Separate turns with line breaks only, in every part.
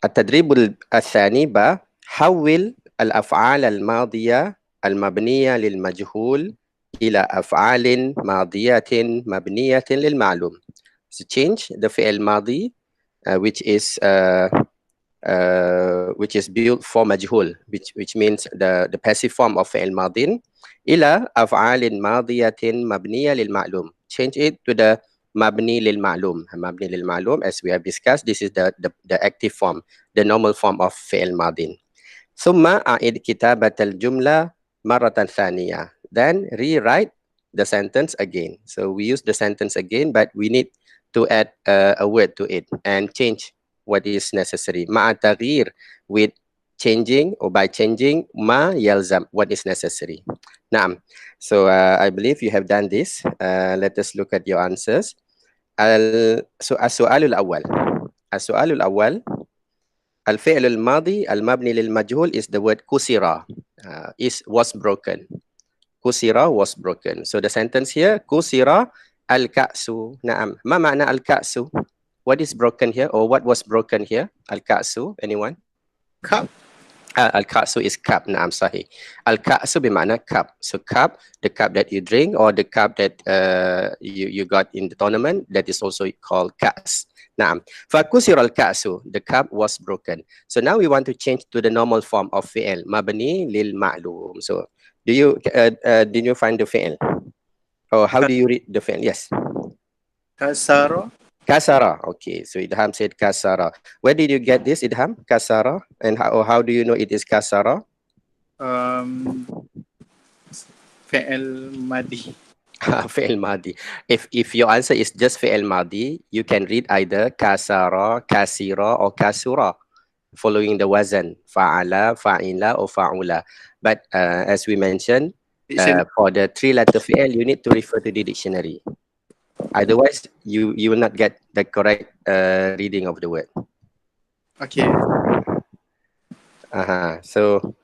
التدريب الثاني حول الأفعال الماضية المبنية للمجهول إلى أفعال ماضية مبنية للمعلوم. So change the فعل ماضي which is built for majhul, which means the passive form of فعل ماضي إلى أفعال ماضية مبنية للمعلوم. Change it to the مبني للمعلوم. مبني للمعلوم, as we have discussed, this is the active form, the normal form of فعل ماضي. ثم أعد كتابة الجملة مرة ثانية. Then rewrite the sentence again. So we use the sentence again, but we need to add a word to it and change what is necessary. مع تغيير, with changing or by changing ما يلزم, what is necessary. نعم. So I believe you have done this. Let us look at your answers. السؤال الأول. السؤال الأول, الفعل الماضي المبني للمجهول is the word كسر, was broken. كسر was broken. So the sentence here, كسر الكأس. نعم. ما معنى الكأس? What is broken here, or what was broken here? الكأس, anyone?
Cup.
الكأس is cup. نعم صحيح. الكأس بمعنى cup. So cup, the cup that you drink, or the cup that you got in the tournament, that is also called كأس. نعم. فكسر الكأس, the cup was broken. So now we want to change to the normal form of فعل مبني للمعلوم. So did you find the فعل? Or how do you read the فعل? Yes.
Kasara.
Kasara. Okay, so Idham said kasara. Where did you get this, Idham? Kasara? And how do you know it is kasara?
Fi'il madi.
Fi'il madi. If your answer is just fi'il madi, you can read either kasara, kasira, or kasura, following the wazan, fa'ala, fa'ila, or fa'ula. But as we mentioned, for the three-letter fi'il, you need to refer to the dictionary. Otherwise, you will not get the correct reading of the word.
Okay.
So,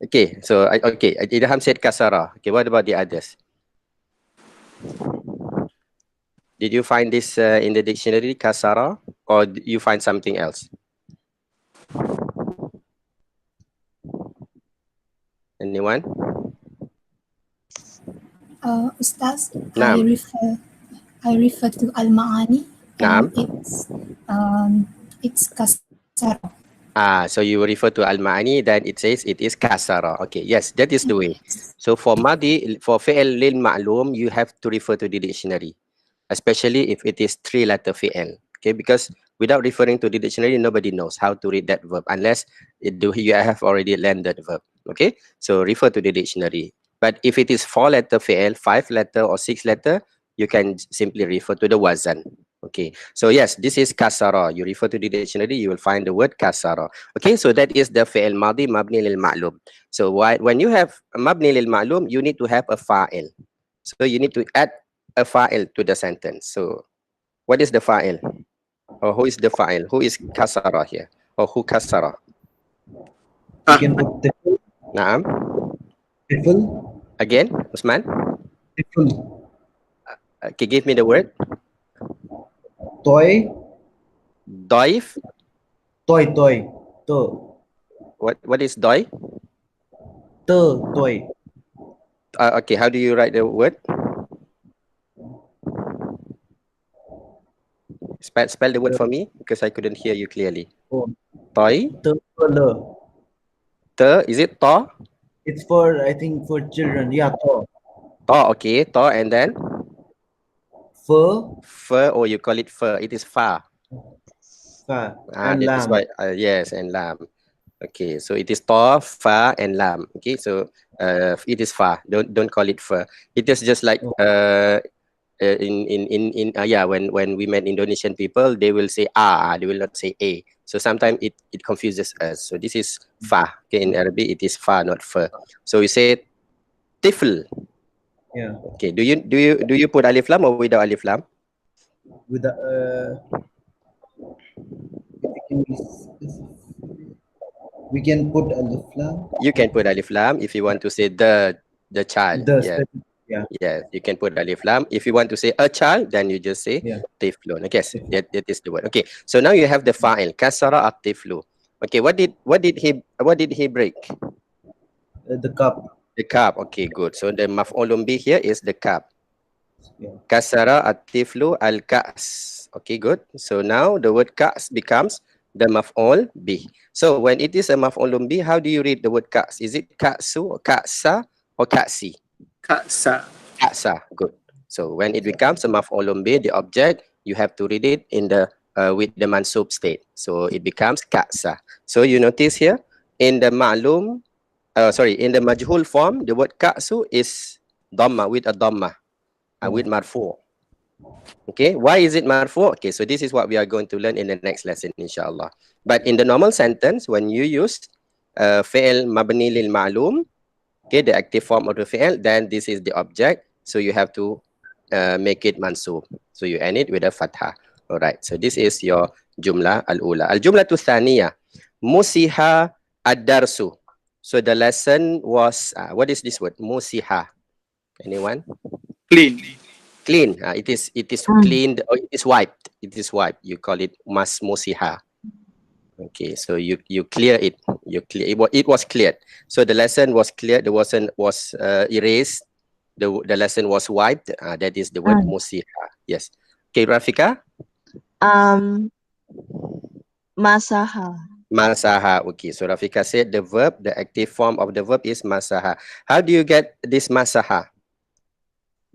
okay. So, okay. Idham said kasara. Okay, what about the others? Did you find this in the dictionary, kasara, or you find something else? Anyone?
Ustaz, I refer to Al-Ma'ani, and it's kasara.
So you refer to Al-Ma'ani, then it says it is kasara. Okay, yes, that is the way. So for madi, for fi'il lil ma'lum, you have to refer to the dictionary, especially if it is three-letter fi'il. Okay, because without referring to the dictionary, nobody knows how to read that verb unless you have already learned that verb. Okay, so refer to the dictionary. But if it is four-letter fi'il, five-letter or six-letter, you can simply refer to the wazan. Okay, so yes, this is kasara. You refer to the dictionary, you will find the word kasara. Okay, so that is the fi'il madi mabni lil ma'lum. So when you have mabni lil ma'lum, you need to have a fa'il. So you need to add a fa'il to the sentence. So what is the fa'il? Or who is the fa'il? Who is kasara here? Or who kasara?
You can put tifl.
Naam.
Tifl.
Again, Usman?
Tifl.
Okay, give me the word.
Toy.
Doif.
Toy. To.
What is doi?
Toy.
Okay, how do you write the word? Spell the word for me, because I couldn't hear you clearly. Toy. Is it to?
It's for, I think, for children. Yeah, to.
To, okay. To, and then?
Fur,
or you call it fur. It is fa.
And
that
lam.
is why, yes, and lam. Okay, so it is to, fa, and lam. Okay, so it is fa. Don't call it fur. It is just like when we met Indonesian people, they will say they will not say a. So sometimes it confuses us. So this is fa. Okay, in Arabic it is fa, not fur. So we say tifl.
Yeah.
Okay. Do you put alif lam or without alif lam?
With the we can put alif lam.
You can put alif lam if you want to say the child. Yeah, you can put alif lam. If you want to say a child, then you just say tiflun. Okay, yes, that is the word. Okay, so now you have the fa'il kasara at tiflu. Okay, what did he break?
The cup.
The cup. Okay, good. So the maf'ulun bih here is the cup.
Yeah.
Kasara at-tiflu al-ka's. Okay, good. So now the word ka's becomes the maf'ul bih. So when it is a maf'ulun bih, how do you read the word ka's? Is it ka'su, or ka'sa, or ka'si?
Ka'sa.
Ka'sa. Good. So when it becomes a maf'ulun bih, the object, you have to read it in the with the mansub state. So it becomes ka'sa. So you notice here in the ma'lum, in the majhul form, the word ka'su is dhamma, with a dhamma, with marfu. Okay, why is it marfu? Okay, so this is what we are going to learn in the next lesson, inshallah. But in the normal sentence, when you use fi'l mabni lil ma'lum, okay, the active form of the fi'l, then this is the object. So you have to make it mansub. So you end it with a fathah. All right, so this is your jumlah al-ula. Al-jumlah tu thaniya, musiha ad-darsu. So the lesson was, what is this word? Musiha. Anyone?
Clean.
Clean. It is cleaned, or it is wiped. It is wiped. You call it musiha. Okay, so you clear it. You clear it was cleared. So the lesson was cleared. The lesson was erased. The lesson was wiped. That is the word musiha. Yes. Okay, Rafika.
Masaha.
Masaha. Okay, so Rafika said the verb, the active form of the verb is masaha. How do you get this masaha?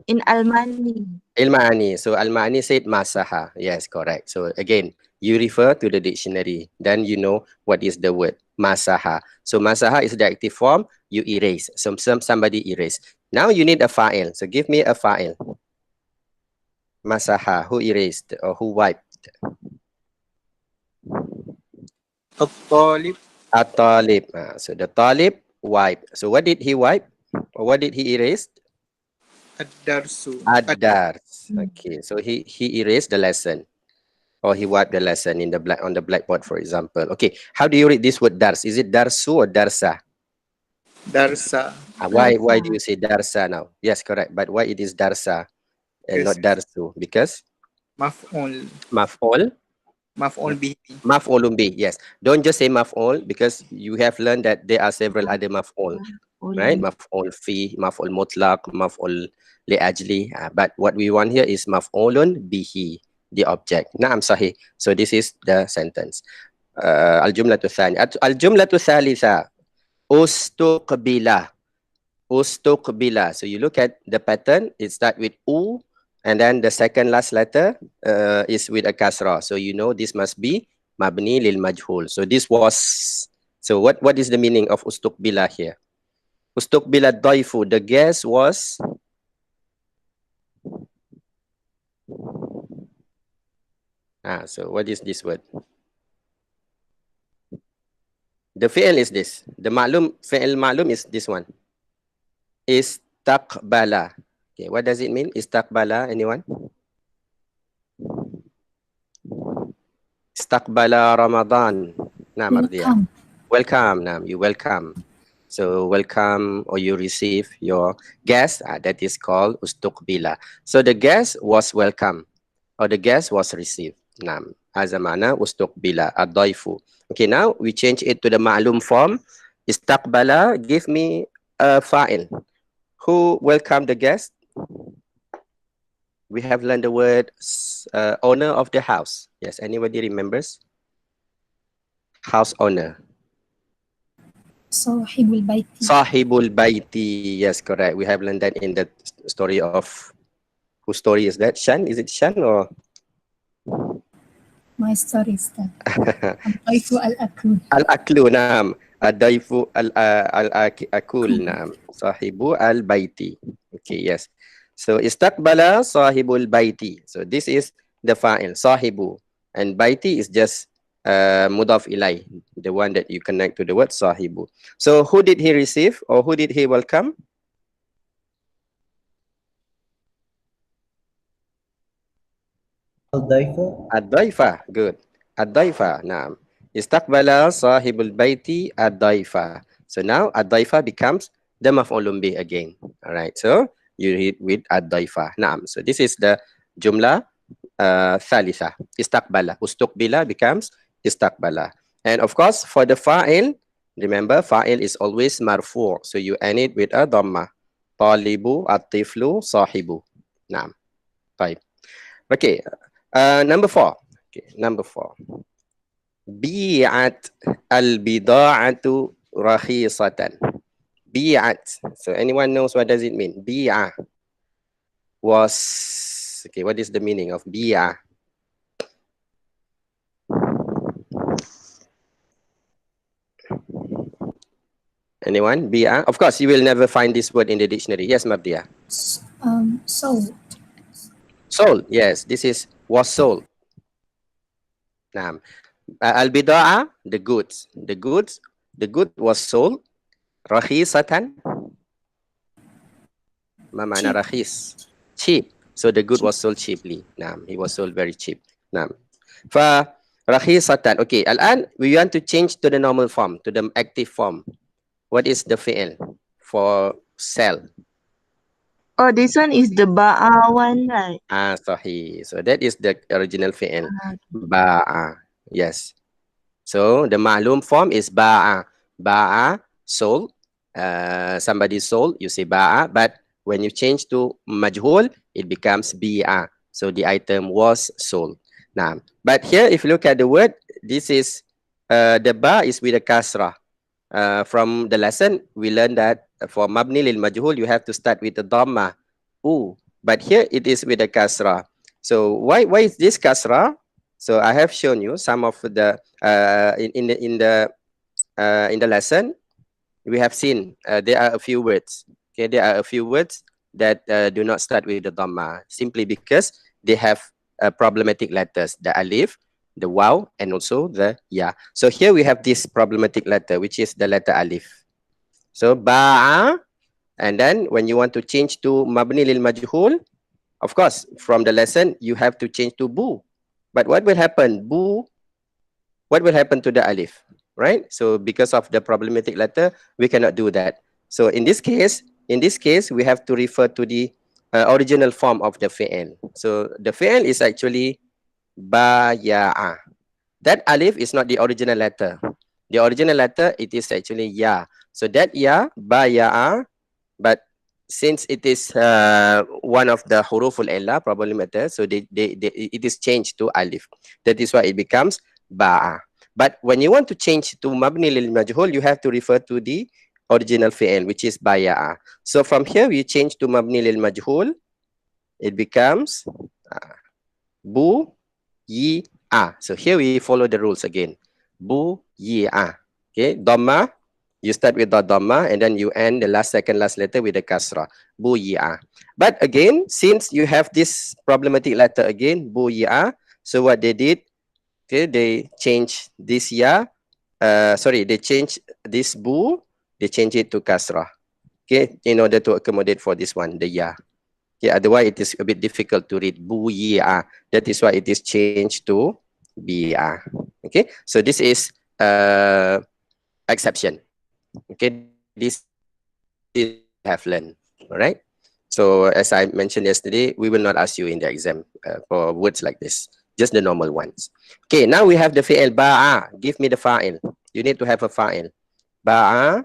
In Almani.
Al-Ma'ani. So Al-Ma'ani said masaha. Yes, correct. So again, you refer to the dictionary. Then you know what is the word masaha. So masaha is the active form. You erase. Somebody erase. Now you need a fa'il. So give me a fa'il. Masaha. Who erased or who wiped?
At-talib.
At-talib. So the talib wiped. So what did he wipe? Or what did he erase?
Ad-darsu.
Ad-dars. Okay, so he erased the lesson, or he wiped the lesson in the on the blackboard, for example. Okay, how do you read this word dars? Is it darsu or darsa?
Darsa.
Why do you say darsa now? Yes, correct. But why it is darsa and not darsu? Because
Maf'ul.
maf'ul.
Maf'ul bihi.
Maf'ulun bih. Yes. Don't just say maf'ul, because you have learned that there are several other maf'ul. Right? Maf'ul fi, maf'ul mutlaq, maf'ul li'ajli. But what we want here is maf'ulun bihi, the object. Na'am sahih. So this is the sentence. Al-jumlatu thaniya. Al-jumlatu thalitha. Ustuqbila. Ustuqbila. So you look at the pattern. It starts with u, and then the second last letter is with a kasra. So you know this must be mabni lil majhul. So this was. So what is the meaning of ustuqbila here? Ustuqbila daifu, the guest was so what is this word? The fi'l is this. The ma'lum, fi'l ma'lum is this one. Istaqbala. Okay, what does it mean? Istaqbala, anyone? Istaqbala Ramadan. Naam, Ardiya. Welcome, Naam, you welcome. So welcome, or you receive your guest, that is called ustuqbila. So the guest was welcome, or the guest was received. Nam, azamana ustuqbila ad-daifu. Okay, now we change it to the ma'lum form. Istaqbala, give me a fa'il. Who welcomed the guest? We have learned the word owner of the house. Yes, anybody remembers? House owner.
Sahibul baiti.
Sahibul baiti. Yes, correct. We have learned that in the story of, whose story is that? Shan? Is it Shan or?
My story is that. Al-Daifu al-Akul.
Al-Aklu, naam. Al-Daifu al-Akul, naam. Sahibu al-Baiti. Okay, yes. So, istaqbala sahibul baiti. So, this is the fa'il, sahibu. And baiti is just mudaf ilay, the one that you connect to the word sahibu. So, who did he receive, or who did he welcome?
Al-Daifa.
Ad-daifa, good. Ad-daifa, naam. Istaqbala sahibul baiti ad-daifa. So now ad-daifa becomes the maf'ulun bih again. All right, so you read with ad-daifa. Naam. So this is the jumla thalitha. Istaqbala. Ustuqbila becomes istaqbala. And of course, for the fa'il, remember fa'il is always marfu'. So you end it with a dhamma. Talibu, at-tiflu, sahibu. Naam. Right. Okay. Number 4. Okay. Number 4. Bi'at al-bida'atu rakhisatan. Bi'at. So anyone knows what does it mean? Bi'a was, okay, what is the meaning of bi'a? Anyone? Bi'a? Of course, you will never find this word in the dictionary. Yes, Mabdia.
Sold.
Sold. Yes, this is was sold. Naam. Al-bida'a, the goods. The good was sold. Rakhisatan. Ma ma'na
Cheap.
rakhis? Cheap. So the good was sold cheaply. Naam. He was sold very cheap. Naam. Fa rakhisatan. Okay. Al-an, we want to change to the normal form, to the active form. What is the fi'il for sell?
Oh, this one is the ba'a one, right?
Sahih. So that is the original fi'il. Ba'a. Yes. So the ma'lum form is ba'a. Ba'a, sold. Somebody sold, you say ba'a. But when you change to majhul, it becomes bi'a. So the item was sold. Now, but here, if you look at the word, this is the ba is with a kasrah. From the lesson, we learned that for mabni lil majhul, you have to start with the dhamma. But here it is with a kasrah. So why is this kasrah? So I have shown you some of the in the lesson. We have seen there are a few words. Okay, there are a few words that do not start with the dhamma simply because they have problematic letters, the alif, the waw, and also the ya. So here we have this problematic letter, which is the letter alif. So ba'a, and then when you want to change to mabni lil majhul, of course, from the lesson, you have to change to bu. But what will happen? Bu, what will happen to the alif, right? So because of the problematic letter, we cannot do that. So in this case, we have to refer to the original form of the fi'il. So the fi'il is actually baya'a. That alif is not the original letter. The original letter, it is actually ya. So that ya, baya'a, but since it is one of the huruful illa, probably matter, so it is changed to alif. That is why it becomes ba'a. But when you want to change to mabni lil majhul, you have to refer to the original fi'il, which is baya'a. So from here, we change to mabni lil majhul. It becomes bu yi a. So here we follow the rules again. Bu yi a. Okay, dhamma. You start with the dhamma and then you end the second last letter with the kasrah. Bu yi a. But again, since you have this problematic letter again, bu yi a. So what they did, okay, they change this ya. They change this bu. They change it to kasrah. Okay, in order to accommodate for this one, the ya. Okay, otherwise it is a bit difficult to read bu yi a. That is why it is changed to bi-a. Okay, so this is exception. Okay, this is have learned. All right. So as I mentioned yesterday, we will not ask you in the exam for words like this, just the normal ones. Okay, now we have the fi'il ba'a. Give me the fa'il. You need to have a fa'il. Ba'a.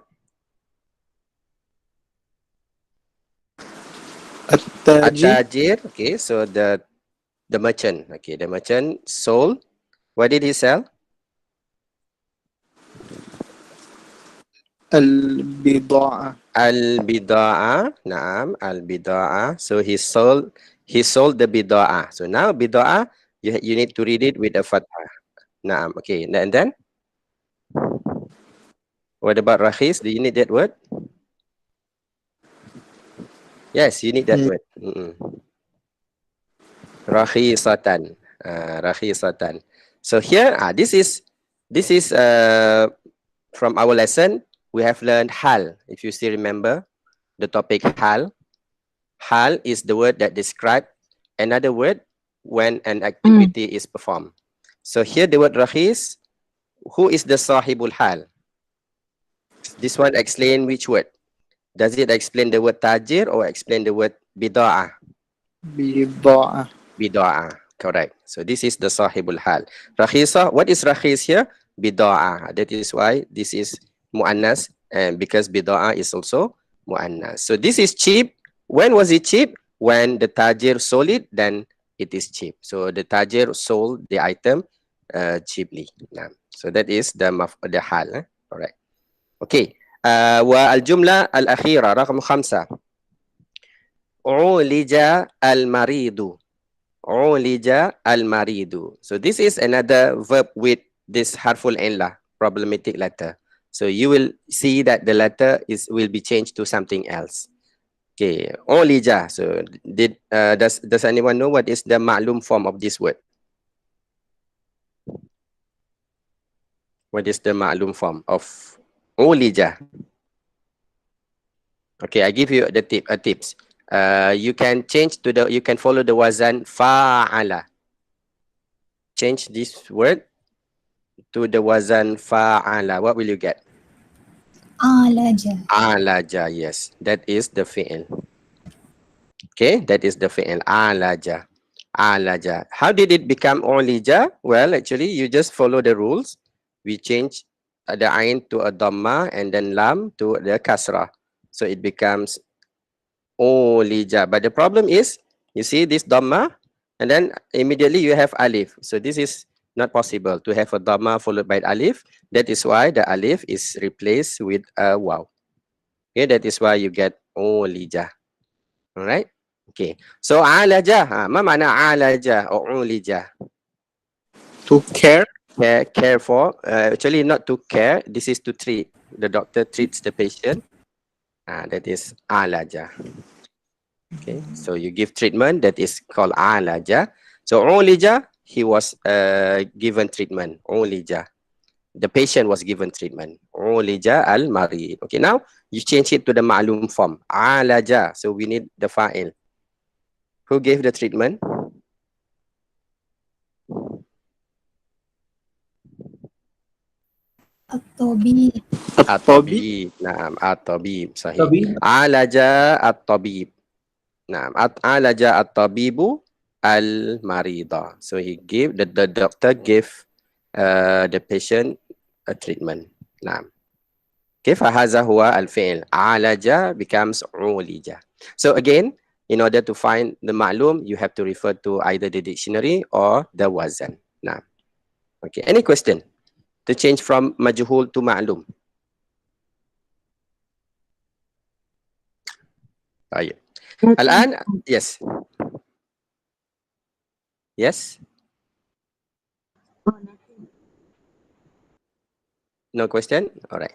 At-tajir. Okay, so the merchant. Okay, the merchant sold. What did he sell?
Al-bida'a.
Al-bida'a. Naam, al-bida'a. So he sold the bida'a. So now bida'a, you need to read it with a fathah. Naam, okay. And then what about rakhis? Do you need that word? Yes, you need that word. Rakhisatan. Rakhisatan. So here, this is from our lesson. We have learned hal. If you still remember the topic hal. Hal is the word that describes another word when an activity is performed. So here the word rakhis. Who is the sahibul hal? This one explain which word? Does it explain the word tajir or explain the word bida'ah?
Bida'a.
Bida'ah. Correct. So this is the sahibul hal. Rakhisa. What is rakhis here? bida'ah. That is why this is mu'annas, and because bida'ah is also mu'annas. So this is cheap. When was it cheap? When the tajir sold it, then it is cheap. So the tajir sold the item cheaply. So that is the hal. Alright. Okay. والجملة الأخيرة رقم 5. عولج المريض. عولج المريض. So this is another verb with this harful illa, problematic letter. So you will see that the letter will be changed to something else. Okay, عولج. So does anyone know what is the ma'lum form of this word? What is the ma'lum form of عولج? Okay, I give you the tips. You can change to you can follow the wazan fa'ala. Change this word to the wazan fa'ala. What will you get?
Alaja.
Alaja, yes. That is the fi'il. Okay, that is the fi'il. Alaja. Alaja. How did it become ulija? Well, actually, you just follow the rules. We change the ain to a dhamma and then lam to the kasrah. So it becomes ulija. But the problem is, you see this dhamma, and then immediately you have alif. So this is not possible to have a dhamma followed by alif. That is why the alif is replaced with a waw. Okay, that is why you get ulija. All right. Okay. So alaja. Ma mana alaja or ulija?
To care.
Care for. Actually, not to care. This is to treat. The doctor treats the patient. That is alaja. Okay. So you give treatment. That is called alaja. So ulija, he was given treatment. Ulija. The patient was given treatment. Ulija al-marid. Okay, now you change it to the ma'lum form. Alaja. So we need the fa'il. Who gave the treatment?
At-Tabib.
At-Tabib. Naam, At-Tabib. Sahih.
Tabib.
Alaja At-Tabib. Naam, Alaja At-Tabibu al-Marida. So he gave, the doctor gave the patient a treatment. Naam. كيف هذا هو الفعل عالج becomes عولج. So again, in order to find the ma'lum, you have to refer to either the dictionary or the wazan. Nah. Okay, any question to change from majhul to ma'lum? طيب. الآن, yes. Yes? No question? All right.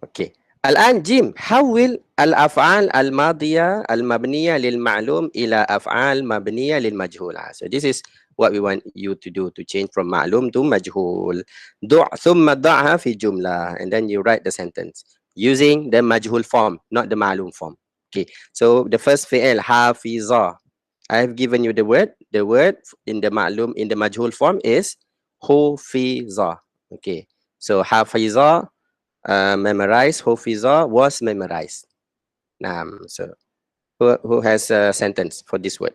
Okay. الآن جيم, حول الأفعال الماضية المبنية للمعلوم إلى أفعال مبنية للمجهول. So this is what we want you to do, to change from معلوم to مجهول. ثم ضعها في جملة, and then you write the sentence using the مجهول form, not the معلوم form. Okay. So the first fi'il حافظة. I have given you the word. The word in the معلوم, in the مجهول form is حفظة. Okay. So حافظة. Memorized, Hufiza was memorized. So who has a sentence for this word?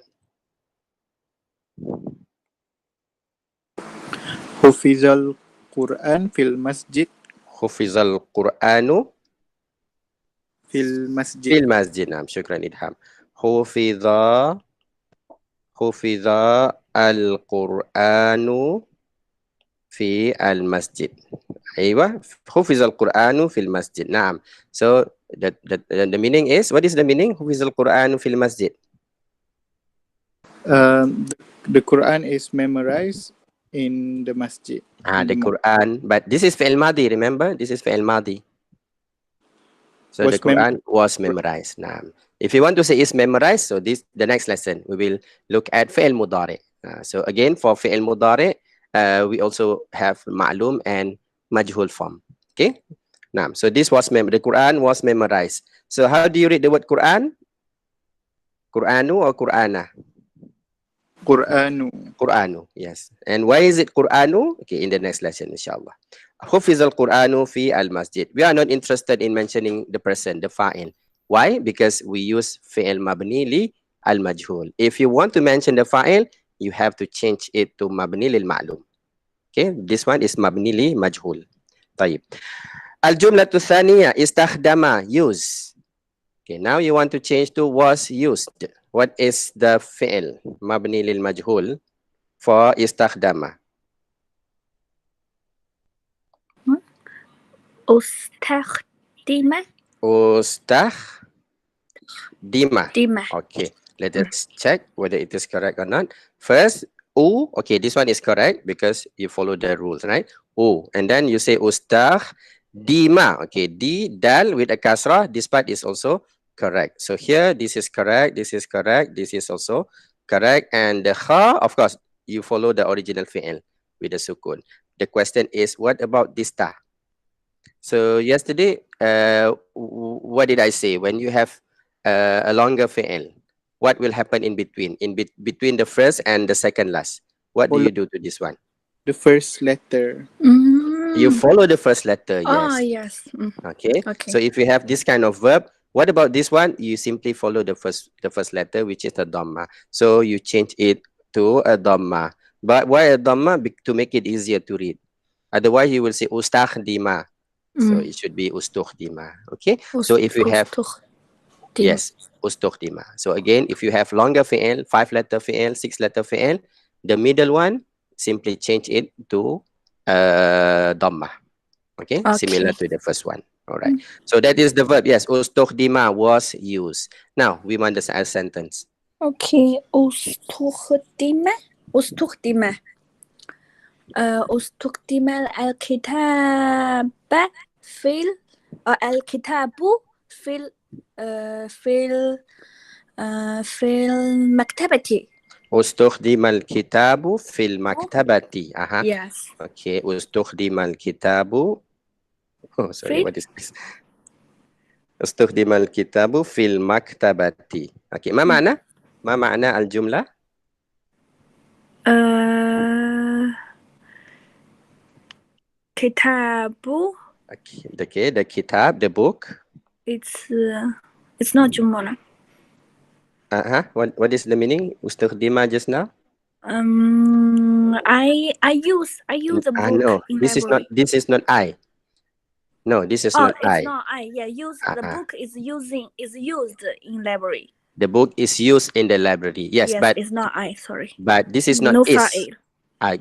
Hufizal Quran fil masjid.
Hufizal Quranu
Fil masjid.
fil masjid. Syukran Idham. Hufiza al-Quranu fi al-masjid. Aywa, Hufizal Quranu fil masjid. So the meaning is, what is the meaning? Hufizal Quranu fil masjid.
The Quran is memorized in the masjid.
The Quran, but this is fi'il madi, remember? This is fi'il madi. So
Was
the Quran was memorized. If you want to say is memorized, so the next lesson, we will look at fi'il mudari. So again, for fi'il mudari, we also have ma'lum and majhul form. Okay? So this was the Quran was memorized. So how do you read the word Quran? Quranu or Qur'ana?
Quranu.
Quranu, yes. And why is it Quranu? Okay, in the next lesson, inshallah. Hufiz al-Quranu fi al-masjid. We are not interested in mentioning the person, the fa'il. Why? Because we use fi'il mabni li al-majhul. If you want to mention the fa'il, you have to change it to mabni lil ma'lum. Okay, this one is mabni li majhul. طيب. Al-jumlatu thaniya istakhdama, use. Okay, now you want to change to was used. What is the fi'l mabni lil majhul for istakhdama?
أستخدم
Ustakhdima.
دمى.
Okay, let us check whether it is correct or not. First, okay, this one is correct because you follow the rules, right? And then you say ustakhdima. Okay, dal with a kasrah, this part is also correct. So here, this is correct, this is correct, this is also correct. And the kha, of course, you follow the original fi'l with the sukun. The question is, what about this ta? So yesterday, what did I say? When you have a longer fi'l, what will happen in between? Between the first and the second last, what do you do to this one?
The first letter.
You follow the first letter,
Oh,
yes.
yes.
Okay.
Okay.
So if you have this kind of verb, what about this one? You simply follow the first letter, which is the dhamma. So you change it to a dhamma. But why a dhamma? To make it easier to read. Otherwise, you will say ustakhdima. So it should be ustukhdima. Okay. So if you have yes, ustukhdima. So again, if you have longer fi'l, 5-letter fi'l, 6-letter fi'l, the middle one, simply change it to dhamma. Okay? Similar to the first one. All right. So that is the verb. Yes, ustukhdima was used. Now we want the sentence.
Okay. أستخدم أستخدم الكتاب في الكتاب في في المكتبة.
استخدم الكتاب في المكتبة.
Yes.
Okay. استخدم الكتاب. Oh, sorry.
في
What is this? استخدم الكتاب في المكتبة. Okay. ما معنى الجملة؟
كتاب.
Okay. The kitab, the book.
It's not جملة.
What is the meaning? استخدم just now?
I use the book
No,
in
this
library.
is not I. No, this is not
it's
I.
not I. Yeah, the book is used in library.
The book is used in the library. Yes, but
it's not I. Sorry.
But this is not
No
is.
fa'il.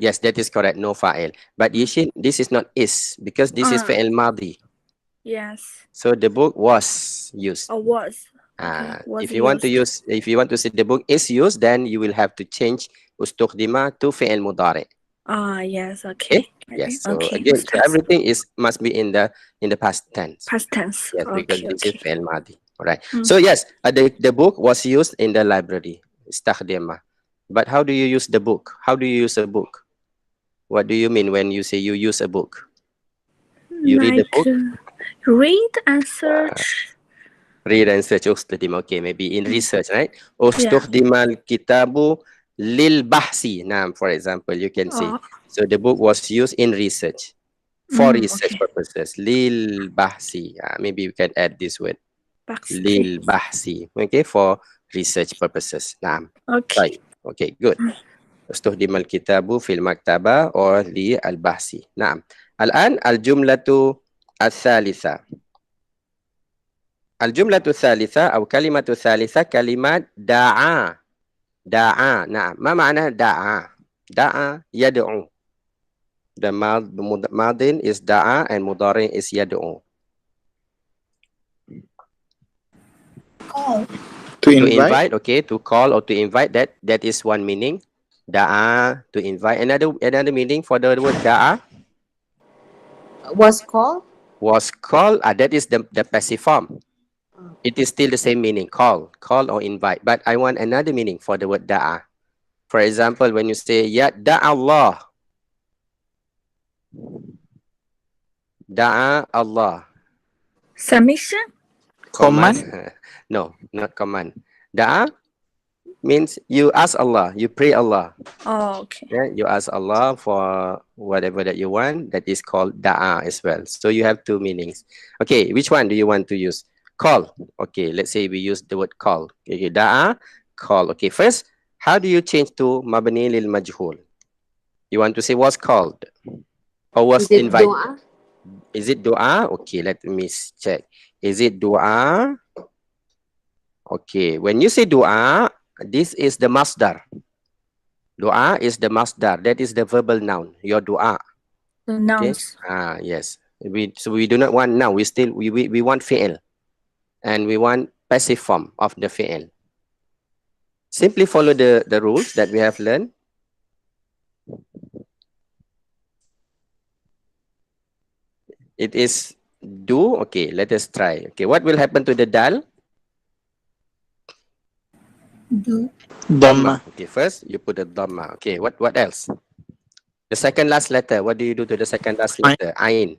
Yes, that is correct. No fa'il. But Yishin, this is not is because this is fi'il madi.
Yes.
So the book was used.
Or was. Okay, was
If you want to say the book is used, then you will have to change ustukhdima to fi'il mudari.
Yes. Okay.
Yes. So
Okay.
again, so everything must be in the past tense.
Past tense.
Yes, because
Okay.
this is fi'il madi. All right. So yes, the book was used in the library. Istakhdima. But how do you use the book? How do you use a book? What do you mean when you say you use a book? You read the book?
Read and search.
Read and search. Okay, maybe in research, right? Ustukhdima al-kitabu lil bahsi. Now, for example, you can say. So the book was used in research. For research purposes. Lil bahsi. Maybe you can add this word. Lil bahsi. Okay, for research purposes. Naam.
Okay.
Right. Okay, good. استخدم الكتاب في المكتبة or للبحث. نعم. الآن الجملة الثالثة. الجملة الثالثة أو كلمة الثالثة كلمة دعا. دعا. نعم. ما معنى دعا؟ دعا يدعو. The madin is da'a and mudari is yad'u.
Call.
To invite.
Okay, to call or to invite, that is one meaning. Da'a, to invite. Another meaning for the word da'a?
Was called?
Was called, that is the passive form. It is still the same meaning, call or invite. But I want another meaning for the word da'a. For example, when you say, Ya da'allah. Da'a Allah.
Submission?
Command?
No, not command. Da'a means you ask Allah, you pray Allah.
Okay.
Yeah, you ask Allah for whatever that you want. That is called da'a as well. So you have two meanings. Okay, which one do you want to use? Call. Okay, let's say we use the word call. Okay, da'a, call. Okay, first, how do you change to mabni lil majhul? You want to say was called. or was
Is it
invited?
doa?
Is it dua? Okay, let me check. Is it dua? Okay, when you say dua, this is the masdar. Dua is the masdar. That is the verbal noun. Your dua.
The
Okay.
nouns.
Yes. We do not want noun. We want fi'il, and we want passive form of the fi'il. Simply follow the rules that we have learned. It is do. Okay, let us try. Okay, what will happen to the dal?
Do.
Dhamma.
Okay, first you put a dhamma. Okay, what else? The second last letter. What do you do to the second last
Ain.
letter? Ain.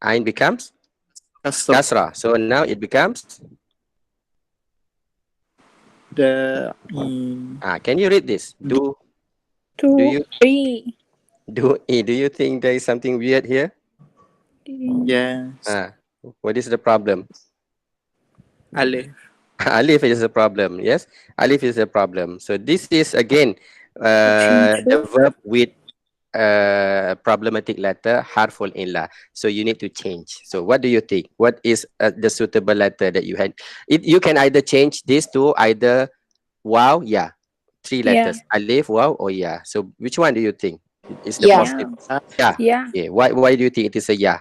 Ain becomes
Kasr.
kasra. So now it becomes.
The
Can you read this? Do
Two,
you
three.
do you think there is something weird here?
yes.
What is the problem?
Alif.
Alif is a problem. Yes, alif is a problem. So this is again
Change
the verb with problematic letter, harful illa. So you need to change. So what do you think? What is the suitable letter that you had? You can either change this to either wow, yeah, three
Yeah.
letters, alif, wow, or yeah. So which one do you think is the
Yeah.
positive? Yeah.
Yeah.
Okay. Why do you think it is a yeah?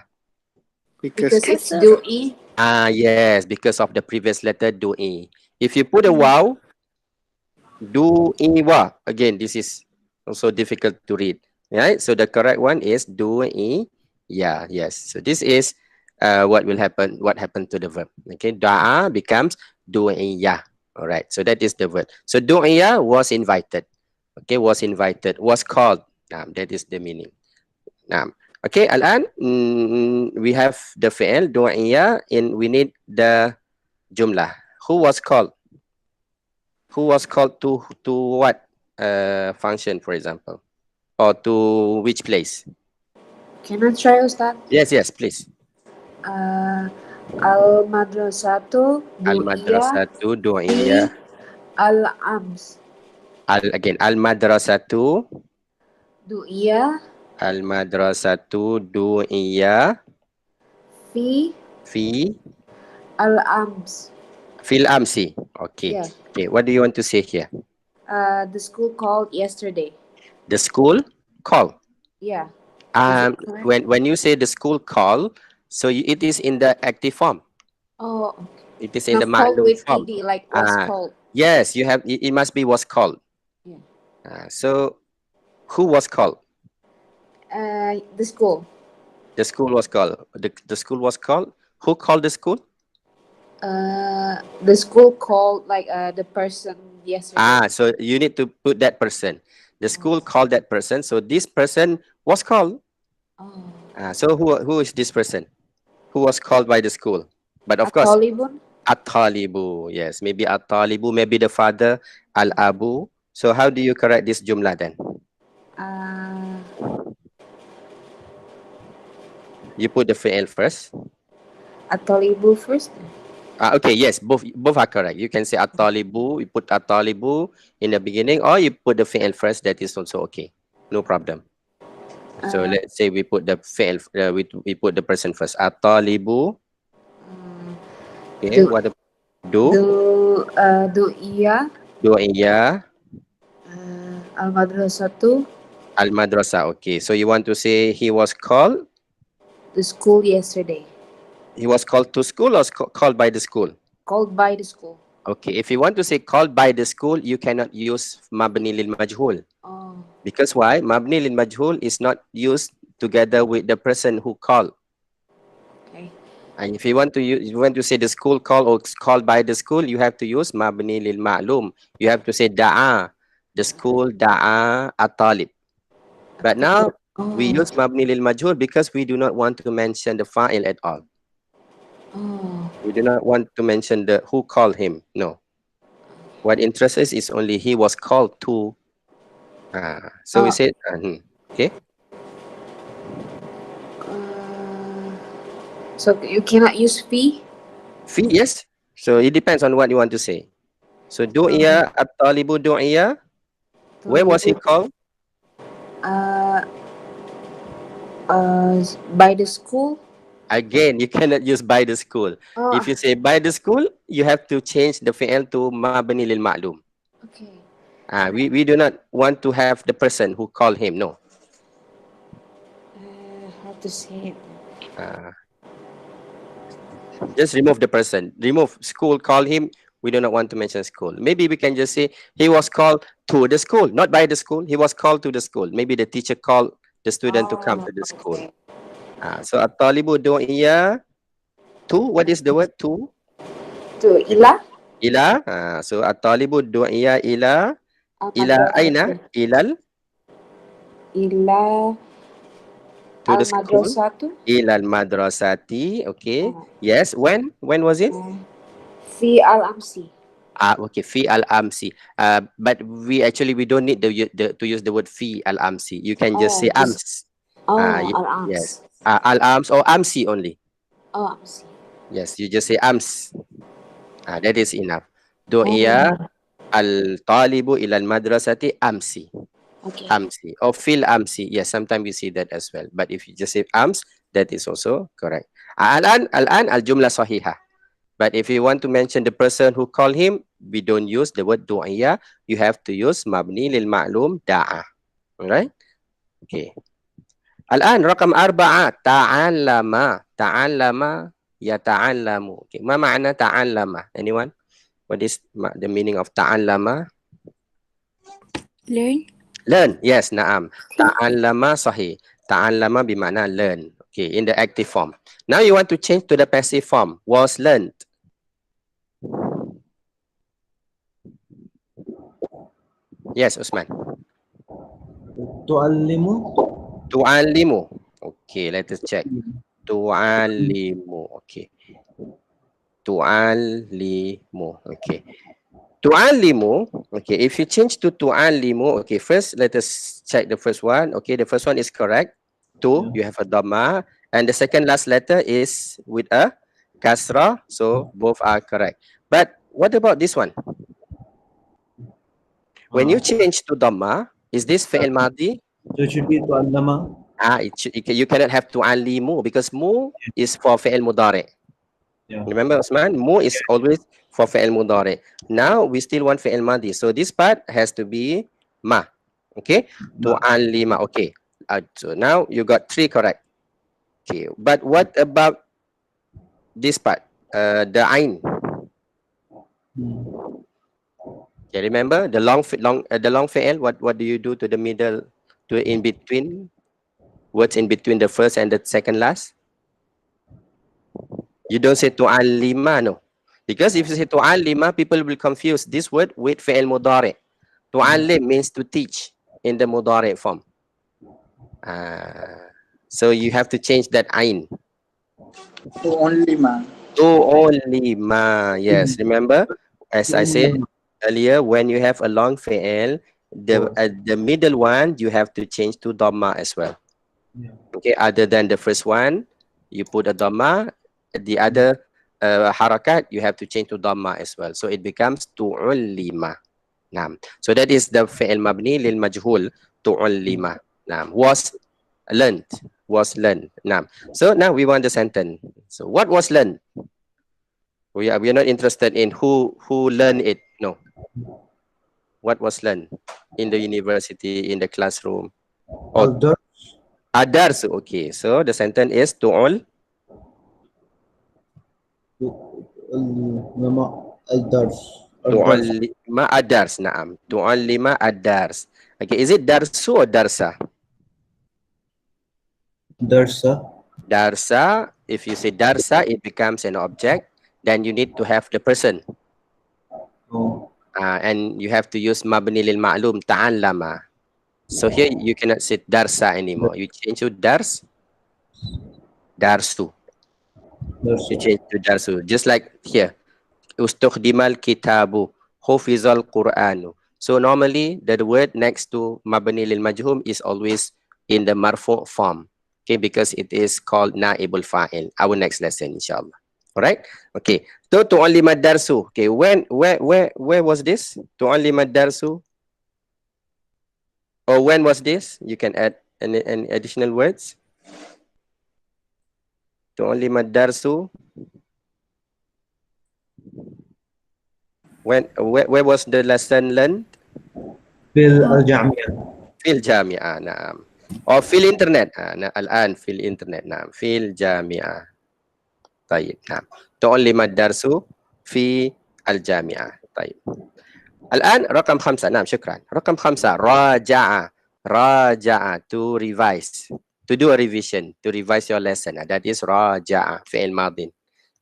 Because
Because it's
Kasr.
do'i.
Yes, because of the previous letter do'i. If you put a wow, do'iwa. Again, this is also difficult to read. Right? So the correct one is do'i. Yeah, yes. So this is what will happen, what happened to the verb. Okay, da'a becomes do'iya. All right. So that is the verb. So do'iya was invited. Okay, was invited, was called. That is the meaning. Okay, Al-an, we have the fi'il, du'iya, and we need the jumlah. Who was called? Who was called to what function, for example? Or to which place?
Can I try, Ustaz?
Yes, please.
Al-madrasatu du'iya
Al-madrasatu du'iya.
al-ams.
Again, al-madrasatu.
Du'iya
Al-madrasatu du'iya.
fi al-ams.
Fil amsi. Okay.
Yeah.
Okay, what do you want to say here?
The school called yesterday.
The school call.
Yeah. Is it correct?
When you say the school call, so it is in the active form.
Oh,
It is in the
not called
ma'lum
with
form.
ed, like was
Ah,
called.
Yes, you have. It must be was called.
Yeah.
So, who was called?
The school.
The school was called. The school was called. Who called the school?
The school called like the person yesterday.
So you need to put that person. The school called that person. So this person was called.
Oh.
So who is this person? Who was called by the school? But of course,
At-talibun.
at-talibu. Yes, maybe at-talibu, maybe the father, al-abu. So how do you correct this jumlah then? You put the fi'il first.
At-talibu first.
Okay, yes, both are correct. You can say at-talibu, you put at-talibu in the beginning, or you put the fi'il first. That is also okay. No problem. So let's say we put the fi'il, we put the person first. At-talibu. Okay, what
Du'iya
du'iya
al-madrasatu.
Al-madrasa. Okay, so you want to say he was called?
The school yesterday.
He was called to school or called by the school?
Called by the school.
Okay, if you want to say called by the school, you cannot use mabni lil majhul.
Oh.
Because why? Mabni lil majhul is not used together with the person who called.
Okay.
And if you want to say the school called or called by the school, you have to use mabni lil ma'lum. You have to say da'a. The school da'a at-talib. But now we use mabni lil majhul because we do not want to mention the fa'il at all. We do not want to mention the who called him. No. What interests us is only he was called to. So we said, okay.
So you cannot use fi?
Fi, yes. So it depends on what you want to say. So du'iya at-talibu du'iya. Where was he called?
By the school.
Again, you cannot use by the school.
Oh,
If you say by the school, you have to change the fi'il to mabni lil ma'lum.
okay.
We do not want to have the person who called him. No.
How to say it?
Just remove the person. Remove school, call him. We do not want to mention school. Maybe we can just say he was called to the school, not by the school. He was called to the school. Maybe the teacher called the student to come to the school.
Okay.
So at-talibu du'iya to, what is the word to?
To ila.
Ila. So at-talibu du'iya ila aina? Ilal
Ila
to the school.
al-madrasatu.
Ilal madrasati. Okay. Yes. When was it?
Fi al-amsi.
Okay, fi al-amsi. But we don't need to use the word fi al-amsi. You can just say ams.
Al-ams.
Yes. Al-ams or amsi only.
Oh, amsi.
Yes, you just say ams. That is enough. Du'iya al-talibu ila al-madrasati amsi.
Okay.
Amsi or fil amsi. Yes, sometimes we see that as well. But if you just say ams, that is also correct. Al-an al-jumla sahihah. But if you want to mention the person who called him, we don't use the word du'iya. You have to use mabni lil ma'lum da'a. Alright? Okay. Al-an rakam 4 ta'allama. Ta'allama yata'allamu. Okay. Ma ma'na ta'allama? Anyone? What is the meaning of ta'allama?
Learn.
Learn. Yes, na'am. Ta'allama sahih. Ta'allama bima'na learn. Okay, in the active form. Now you want to change to the passive form. Was learned. Yes, Usman.
Tu'allimu.
Tu'allimu. Okay, let us check. Tu'allimu. Okay. Tu'allimu. Okay. Tu'allimu. Okay, if you change to tu'allimu, okay, first let us check the first one. Okay, the first one is correct. You have a dhamma. And the second last letter is with a kasra. So both are correct. But what about this one? When you change to dhamma, is this fi'il madi?
So it should be tu'allama.
You cannot have tu'allimu because mu is for fi'il mudari.
Yeah.
Remember, Osman? Mu is always for fi'il mudari. Now we still want fi'il madi. So this part has to be ma. Okay? Tu'allima. Okay. So now you got 3 correct. Okay. But what about this part? The ain. Okay, remember the long fi'il. What do you do to the middle, to in between? What's in between the first and the second last? You don't say tu'allima, no. Because if you say tu'allima, people will confuse this word with fi'il mudari. Tu'allim means to teach in the mudari form. So you have to change that ain.
To only ma.
To only ma. Yes, remember, as I said earlier, when you have a long fi'il, the middle one you have to change to dhamma as well. Okay, other than the first one, you put a dhamma. The other harakat you have to change to dhamma as well. So it becomes tu'allima. Naam. So that is the fi'il mabni lil majhul, tu'allima. Naam. Was learned. Was learned. Naam. So now we want the sentence. So what was learned? We are not interested in who learned it. No. What was learned in the university, in the classroom? Adars. Okay. So the sentence is tu'allima ad-dars. Naam. Tu'allima ad-dars. Okay, is it darsu or darsa?
Darsa.
Darsa. If you say darsa, it becomes an object. Then you need to have the person. And you have to use mabni lil ma'lum, ta'allama. So here you cannot say darsa anymore. You change to dars. Darsu. You change to darsu. Just like here. Ustukhdimal kitabu. Hufizal Qur'anu. So normally the word next to mabni lil majhum is always in the marfu form. Okay, because it is called naibul fa'il. Our next lesson, inshallah. All right. Okay. So tu'allima darsu. Okay. Where was this? Tu'allima darsu. Or when was this? You can add any additional words. Tu'allima darsu. Where was the lesson learned?
Fil al-Jamia.
Fil jami'ah, na'am. Or fil internet. Al-an fil internet, na'am. Fil jami'ah. طيب نعم. تعلم الدرس في الجامعة. طيب. الآن رقم 5. نعم شكرا. رقم 5 راجع to revise, to do a revision, to revise your lesson. That is راجع فعل ماض.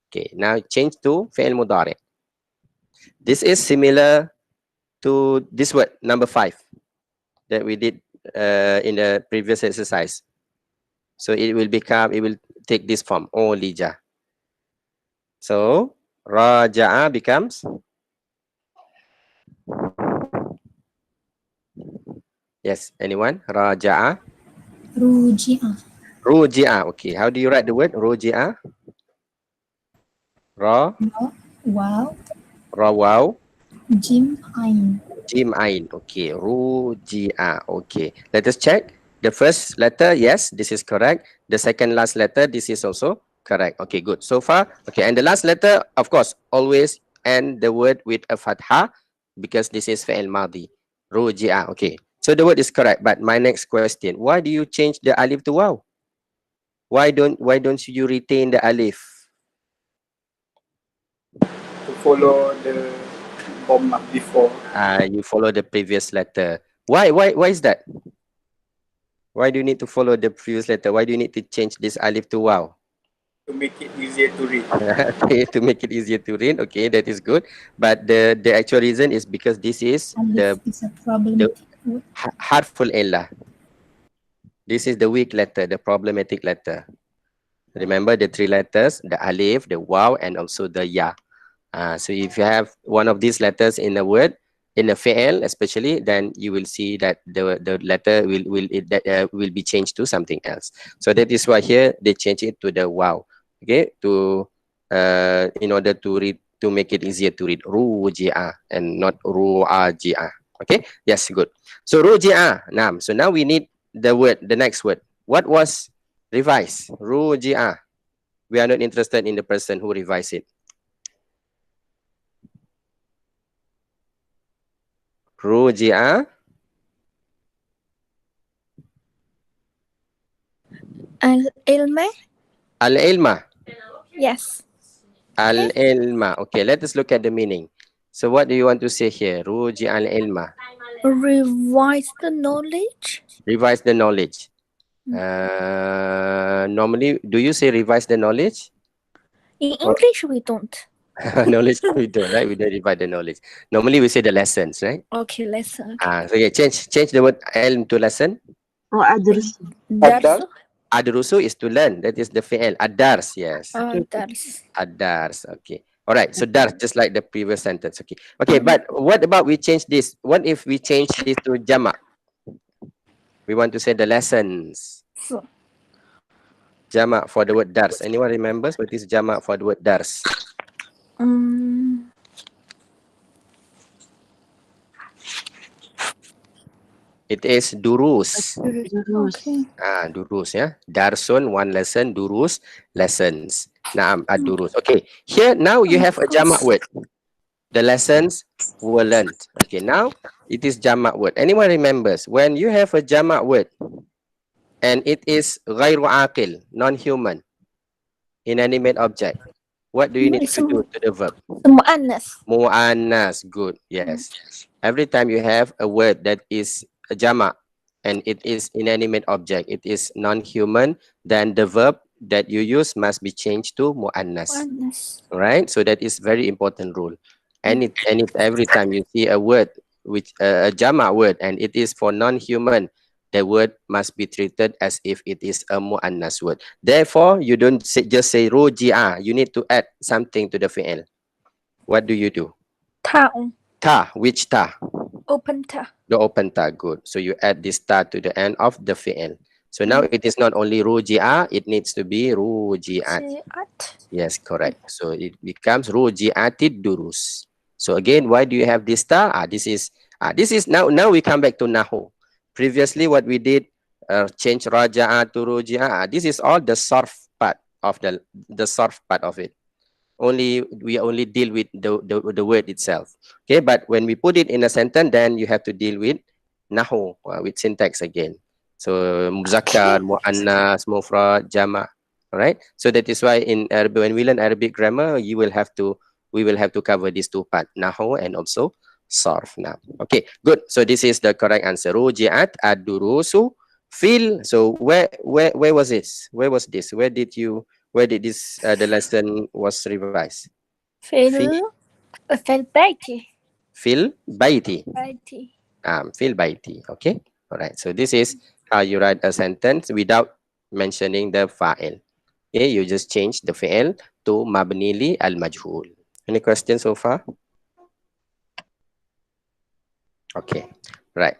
Okay, now change to فعل مضارع. This is similar to this word number 5 that we did in the previous exercise. So it will take this form, olija. So raja'a becomes, yes, anyone? Raja'a.
Ruji'ah.
Ruji'a. Okay, how do you write the word ruji'a? Ra,
Wow.
rawaw,
Jim Ain.
jim ain. Okay, ruji'a. Okay, let us check. The first letter, yes, this is correct. The second last letter, this is also correct. Okay, good. So far, okay, and the last letter, of course, always end the word with a fatha because this is fi'il madi. Ruji'a. Okay, so the word is correct. But my next question: why do you change the alif to waw? Why don't you retain the alif?
To follow the bomb before.
You follow the previous letter. Why is that? Why do you need to follow the previous letter? Why do you need to change this alif to waw?
To make it easier to read.
Okay, to make it easier to read. Okay, that is good. But the actual reason is because this is
Alif is a problematic word.
harful illah. This is the weak letter, the problematic letter. Remember the 3 letters, the alif, the waw, and also the ya. So if you have one of these letters in a word, in a fi'l especially, then you will see that the letter will be changed to something else. So that is why here they change it to the waw. Okay, to in order to read, to make it easier to read, ruji'a and not ru'aji'a. Okay, yes, good. So ruji'a. So now we need the next word. What was revised? Ruji'a. We are not interested in the person who revised it. Ruji'a.
Al-ilma.
Al-ilma.
Yes.
Al-ilma. Okay, let us look at the meaning. So what do you want to say here? Ruji al-ilma.
Revise the knowledge.
Revise the knowledge. Normally, do you say revise the knowledge?
In English, we don't.
Knowledge we don't, right? We don't revise the knowledge. Normally we say the lessons, right?
Okay, lesson.
So yeah, change the word ilm to lesson.
Oh, adrus.
Dars.
Adrusu is to learn. That is the fi'il. Ad-dars, yes.
Dars.
Ad-dars, okay. All right, so dars, just like the previous sentence, okay. Okay, but what about we change this? What if we change this to jama'? We want to say the lessons.
So,
Jama' for the word dars. Anyone remembers what is jama' for the word dars? It is durus.
Okay.
Durus, ya. Darsun, one lesson. Durus, lessons. Naam, ad-durus. Okay, here now you have a jama' word. The lessons were learned. Okay, now it is jama' word. Anyone remembers when you have a jama' word and it is ghairu aqil, non-human, inanimate object, what do you need to do to the verb?
mu'annas.
Mu'annas, good, yes. Every time you have a word that is a jama' and it is inanimate object, it is non-human, then the verb that you use must be changed to mu'annas. Right? So that is very important rule. And every time you see a word which a jama' word and it is for non-human, the word must be treated as if it is a mu'annas word. Therefore, you don't just say ruji'a. You need to add something to the fi'il. What do you do?
Ta'un.
Ta. Which ta?
Open ta.
The open ta. Good. So you add this ta to the end of the fi'il. So now it is not only ruji'a, it needs to be ruji'at. Yes, correct. So it becomes ruji'atid durus. So again, why do you have this ta? This is now we come back to nahu. Previously what we did, change raja'a to ruji'a. This is all the sarf part. of the sarf part of it. We only deal with the word itself. Okay, but when we put it in a sentence, then you have to deal with nahu, with syntax again. So muzakkar, muannas, mufrad, jama'. All right. So that is why in Arabic, when we learn Arabic grammar, we will have to cover these two parts, nahu and also sarf. Now, okay, good. So this is the correct answer. Ruji'at ad-durusu fil. So where was this? Where was this? Where did this the lesson was revised?
في البيت.
Fil baiti.
بيتي.
Fil baiti. Okay. All right. So this is how you write a sentence without mentioning the fa'il. Okay, you just change the fi'il to mabni li al-majhul. Any questions so far? Okay, right.